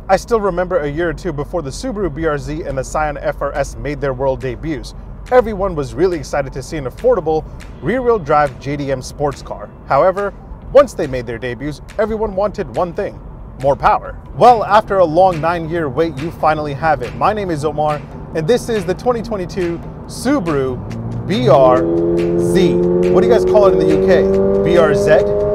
I still remember a year or two before the Subaru BRZ and the Scion FRS made their world debuts. Everyone was really excited to see an affordable, rear-wheel drive JDM sports car. However, once they made their debuts, everyone wanted one thing: more power. Well, after a long 9-year wait, you finally have it. My name is Omar, and this is the 2022 Subaru BRZ. What do you guys call it in the UK? BRZ?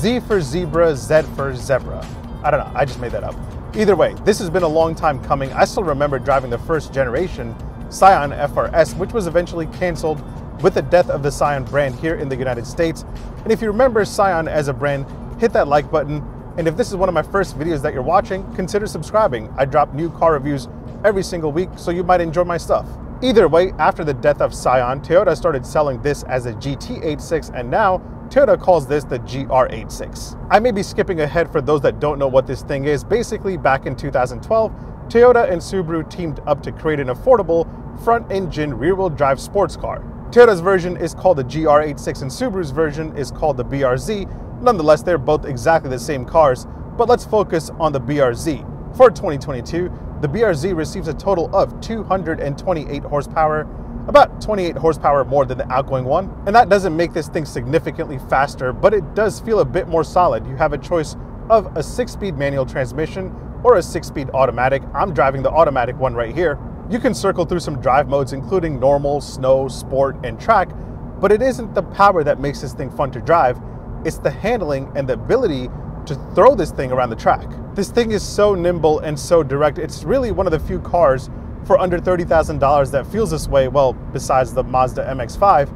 Z for zebra, Z for zebra. I don't know, I just made that up. Either way, this has been a long time coming. I still remember driving the first generation Scion FRS, which was eventually canceled with the death of the Scion brand here in the United States. And if you remember Scion as a brand, hit that like button. And if this is one of my first videos that you're watching, consider subscribing. I drop new car reviews every single week, so you might enjoy my stuff. Either way, after the death of Scion, Toyota started selling this as a GT86, and now Toyota calls this the GR86. I may be skipping ahead for those that don't know what this thing is. Basically, back in 2012, Toyota and Subaru teamed up to create an affordable front-engine rear-wheel drive sports car. Toyota's version is called the GR86 and Subaru's version is called the BRZ. Nonetheless, they're both exactly the same cars, but let's focus on the BRZ. For 2022, the BRZ receives a total of 228 horsepower, about 28 horsepower more than the outgoing one. And that doesn't make this thing significantly faster, but it does feel a bit more solid. You have a choice of a 6-speed manual transmission or a 6-speed automatic. I'm driving the automatic one right here. You can circle through some drive modes, including normal, snow, sport, and track, but it isn't the power that makes this thing fun to drive. It's the handling and the ability to throw this thing around the track. This thing is so nimble and so direct. It's really one of the few cars for under $30,000 that feels this way, well, besides the Mazda MX-5.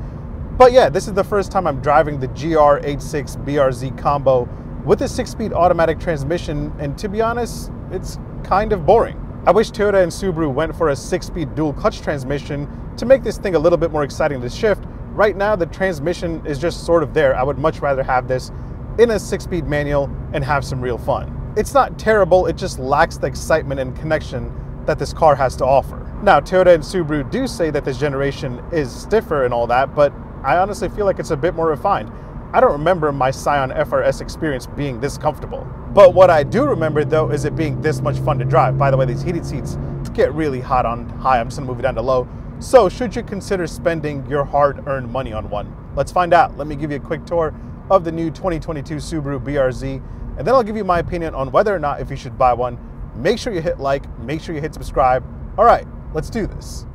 But yeah, this is the first time I'm driving the GR86 BRZ combo with a 6-speed automatic transmission, and to be honest, it's kind of boring. I wish Toyota and Subaru went for a 6-speed dual clutch transmission to make this thing a little bit more exciting to shift. Right now, the transmission is just sort of there. I would much rather have this in a 6-speed manual and have some real fun. It's not terrible, it just lacks the excitement and connection that this car has to offer. Now, Toyota and Subaru do say that this generation is stiffer and all that, but I honestly feel like it's a bit more refined. I don't remember my Scion FRS experience being this comfortable. But what I do remember though is it being this much fun to drive. By the way, these heated seats get really hot on high. I'm just gonna move it down to low. So should you consider spending your hard-earned money on one? Let's find out. Let me give you a quick tour of the new 2022 Subaru BRZ, and then I'll give you my opinion on whether or not if you should buy one. Make sure you hit like, make sure you hit subscribe. All right, let's do this.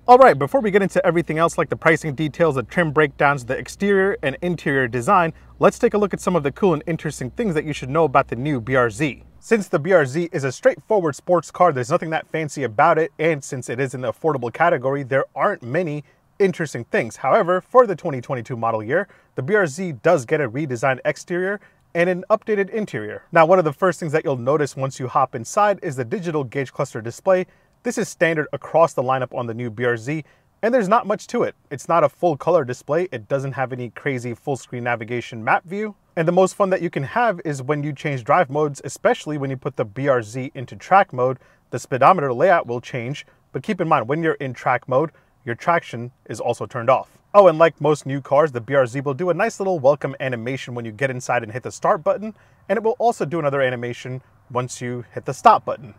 All right, before we get into everything else like the pricing details, the trim breakdowns, the exterior and interior design, let's take a look at some of the cool and interesting things that you should know about the new BRZ. Since the BRZ is a straightforward sports car, there's nothing that fancy about it, and since it is in the affordable category, there aren't many interesting things. However, for the 2022 model year, the BRZ does get a redesigned exterior and an updated interior. Now, one of the first things that you'll notice once you hop inside is the digital gauge cluster display. This is standard across the lineup on the new BRZ, and there's not much to it. It's not a full color display. It doesn't have any crazy full screen navigation map view. And the most fun that you can have is when you change drive modes, especially when you put the BRZ into track mode, the speedometer layout will change. But keep in mind, when you're in track mode, your traction is also turned off. Oh, and like most new cars, the BRZ will do a nice little welcome animation when you get inside and hit the start button, and it will also do another animation once you hit the stop button,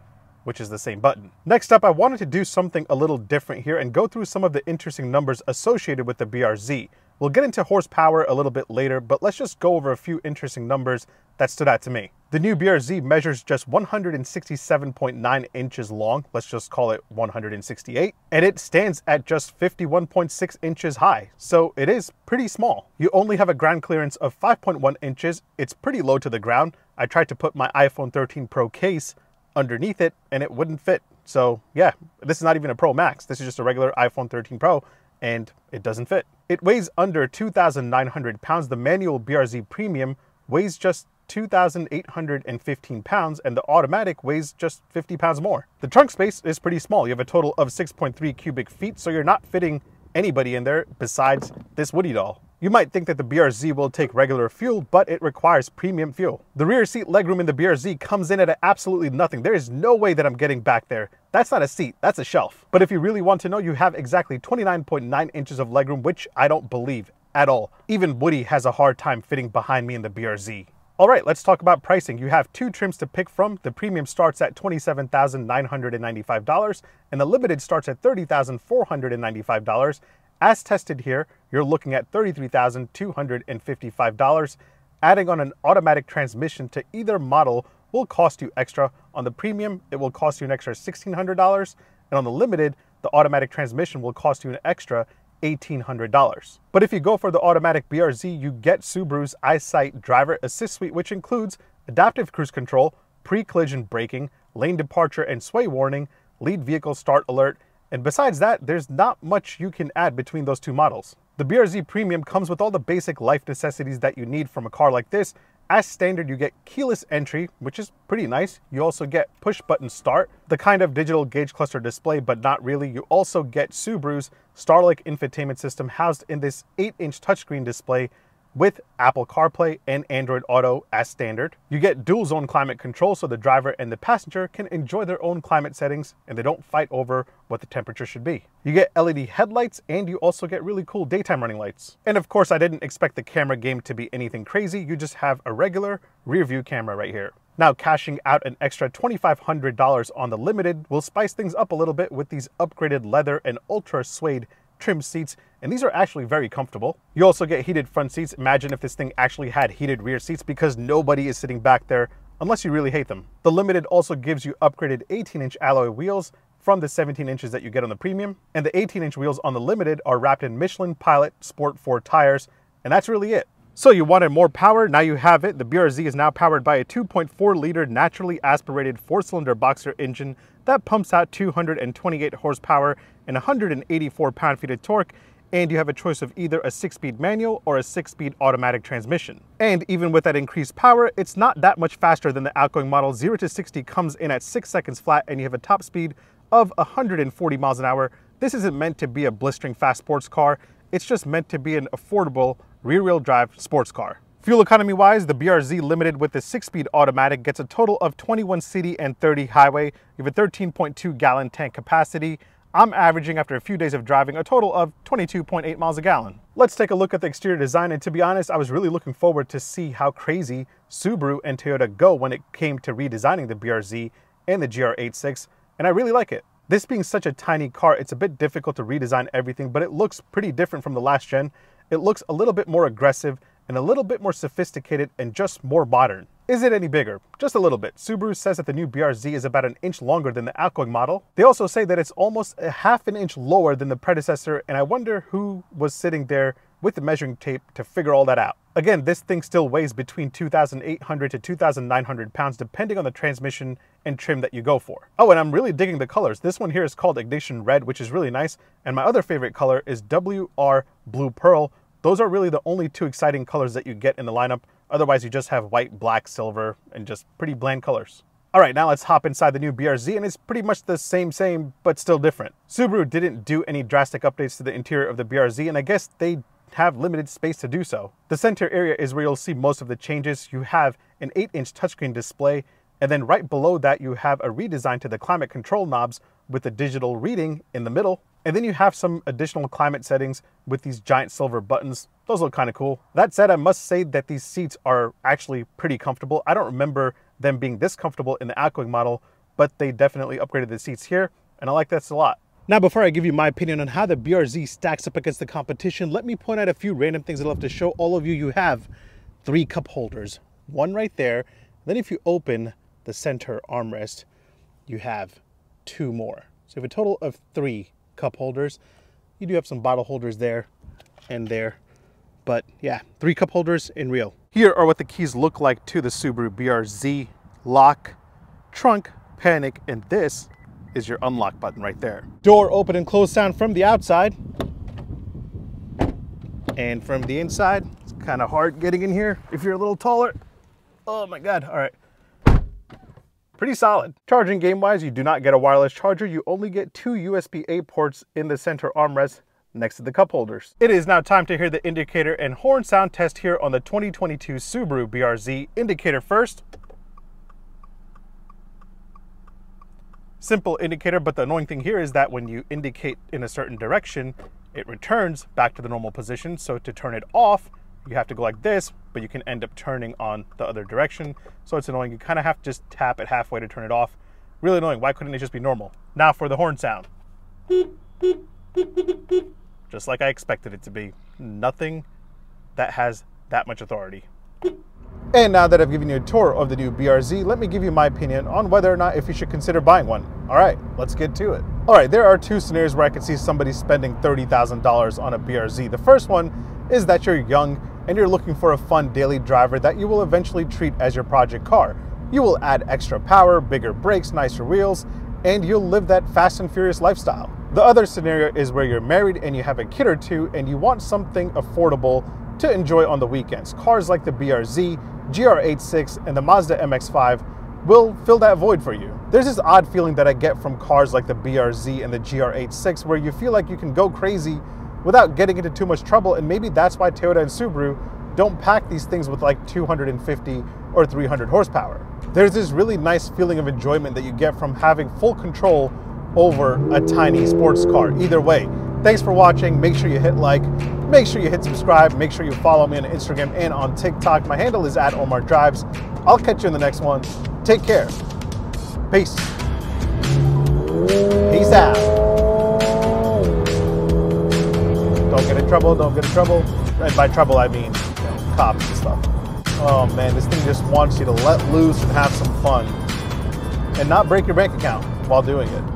which is the same button. Next up, I wanted to do something a little different here and go through some of the interesting numbers associated with the BRZ. We'll get into horsepower a little bit later, but let's just go over a few interesting numbers that stood out to me. The new BRZ measures just 167.9 inches long, let's just call it 168, and it stands at just 51.6 inches high, so it is pretty small. You only have a ground clearance of 5.1 inches, it's pretty low to the ground. I tried to put my iPhone 13 Pro case underneath it and it wouldn't fit. So yeah, this is not even a Pro Max, this is just a regular iPhone 13 Pro, and it doesn't fit. It weighs under 2,900 pounds. The manual BRZ Premium weighs just 2,815 pounds, and the automatic weighs just 50 pounds more. The trunk space is pretty small. You have a total of 6.3 cubic feet, so you're not fitting anybody in there besides this Woody doll. You might think that the BRZ will take regular fuel, but it requires premium fuel. The rear seat legroom in the BRZ comes in at absolutely nothing. There is no way that I'm getting back there. That's not a seat, that's a shelf. But if you really want to know, you have exactly 29.9 inches of legroom, which I don't believe at all. Even Woody has a hard time fitting behind me in the BRZ. All right, let's talk about pricing. You have two trims to pick from. The premium starts at $27,995 and the limited starts at $30,495. As tested here, you're looking at $33,255. Adding on an automatic transmission to either model will cost you extra. On the premium, it will cost you an extra $1,600, and on the limited, the automatic transmission will cost you an extra $1,800. But if you go for the automatic BRZ, you get Subaru's EyeSight driver assist suite, which includes adaptive cruise control, pre-collision braking, lane departure and sway warning, lead vehicle start alert, and besides that, there's not much you can add between those two models. The BRZ Premium comes with all the basic life necessities that you need from a car like this. As standard, you get keyless entry, which is pretty nice. You also get push button start, the kind of digital gauge cluster display, but not really. You also get Subaru's Starlink infotainment system housed in this 8-inch touchscreen display with Apple CarPlay and Android Auto as standard. You get dual zone climate control so the driver and the passenger can enjoy their own climate settings and they don't fight over what the temperature should be. You get LED headlights and you also get really cool daytime running lights. And of course, I didn't expect the camera game to be anything crazy. You just have a regular rear view camera right here. Now, cashing out an extra $2,500 on the limited will spice things up a little bit with these upgraded leather and ultra suede trim seats, and these are actually very comfortable. You also get heated front seats. Imagine if this thing actually had heated rear seats, because nobody is sitting back there unless you really hate them. The limited also gives you upgraded 18-inch alloy wheels from the 17 inches that you get on the premium, and the 18-inch wheels on the limited are wrapped in Michelin Pilot Sport 4 tires, and that's really it. So you wanted more power, now you have it. The BRZ is now powered by a 2.4-liter naturally aspirated 4-cylinder boxer engine that pumps out 228 horsepower and 184 pound-feet of torque, and you have a choice of either a 6-speed manual or a 6-speed automatic transmission. And even with that increased power, it's not that much faster than the outgoing model. 0 to 60 comes in at 6 seconds flat, and you have a top speed of 140 miles an hour. This isn't meant to be a blistering fast sports car. It's just meant to be an affordable rear-wheel drive sports car. Fuel economy wise, the BRZ Limited with the 6-speed automatic gets a total of 21 city and 30 highway. You have a 13.2 gallon tank capacity. I'm averaging, after a few days of driving, a total of 22.8 miles a gallon. Let's take a look at the exterior design, and to be honest, I was really looking forward to see how crazy Subaru and Toyota go when it came to redesigning the BRZ and the GR86, and I really like it. This being such a tiny car, it's a bit difficult to redesign everything, but it looks pretty different from the last gen. It looks a little bit more aggressive and a little bit more sophisticated and just more modern. Is it any bigger? Just a little bit. Subaru says that the new BRZ is about an inch longer than the outgoing model. They also say that it's almost a half an inch lower than the predecessor, and I wonder who was sitting there with the measuring tape to figure all that out. Again, this thing still weighs between 2,800 to 2,900 pounds depending on the transmission and trim that you go for. Oh, and I'm really digging the colors. This one here is called Ignition Red, which is really nice, and my other favorite color is WR Blue Pearl. Those are really the only two exciting colors that you get in the lineup. Otherwise, you just have white, black, silver, and just pretty bland colors. All right, now let's hop inside the new BRZ, and it's pretty much the same, but still different. Subaru didn't do any drastic updates to the interior of the BRZ, and I guess they have limited space to do so. The center area is where you'll see most of the changes. You have an 8-inch touchscreen display, and then right below that, you have a redesign to the climate control knobs with a digital reading in the middle. And then you have some additional climate settings with these giant silver buttons. Those look kind of cool. That said, I must say that these seats are actually pretty comfortable. I don't remember them being this comfortable in the outgoing model, but they definitely upgraded the seats here, and I like this a lot. Now, before I give you my opinion on how the BRZ stacks up against the competition, let me point out a few random things I'd love to show all of you. You have 3 cup holders, one right there. Then if you open the center armrest, you have 2 more. So you have a total of 3 cup holders. You do have some bottle holders there and there, but yeah, 3 cup holders in real. Here are what the keys look like to the Subaru BRZ: lock, trunk, panic, and this is your unlock button right there. Door open and close sound from the outside, and from the inside. It's kind of hard getting in here if you're a little taller. Oh my God, all right. Pretty solid. Charging game wise, you do not get a wireless charger. You only get 2 USB-A ports in the center armrest. next to the cup holders. It is now time to hear the indicator and horn sound test here on the 2022 Subaru BRZ. Indicator first. Simple indicator, but the annoying thing here is that when you indicate in a certain direction, it returns back to the normal position. So to turn it off, you have to go like this, but you can end up turning on the other direction. So it's annoying. You kind of have to just tap it halfway to turn it off. Really annoying. Why couldn't it just be normal? Now for the horn sound. Just like I expected it to be. Nothing that has that much authority. And now that I've given you a tour of the new BRZ, let me give you my opinion on whether or not if you should consider buying one. All right, let's get to it. All right, there are two scenarios where I can see somebody spending $30,000 on a BRZ. The first one is that you're young and you're looking for a fun daily driver that you will eventually treat as your project car. You will add extra power, bigger brakes, nicer wheels, and you'll live that fast and furious lifestyle. The other scenario is where you're married and you have a kid or two and you want something affordable to enjoy on the weekends. Cars like the BRZ, GR86, and the Mazda MX-5 will fill that void for you. There's this odd feeling that I get from cars like the BRZ and the GR86 where you feel like you can go crazy without getting into too much trouble, and maybe that's why Toyota and Subaru don't pack these things with like 250 or 300 horsepower. There's this really nice feeling of enjoyment that you get from having full control over a tiny sports car. Either way, thanks for watching. Make sure you hit like, make sure you hit subscribe, make sure you follow me on Instagram and on TikTok. My handle is @OmarDrives. I'll catch you in the next one. Take care. Peace. Peace out. Don't get in trouble, don't get in trouble. And by trouble, I mean, cops and stuff. Oh man, this thing just wants you to let loose and have some fun and not break your bank account while doing it.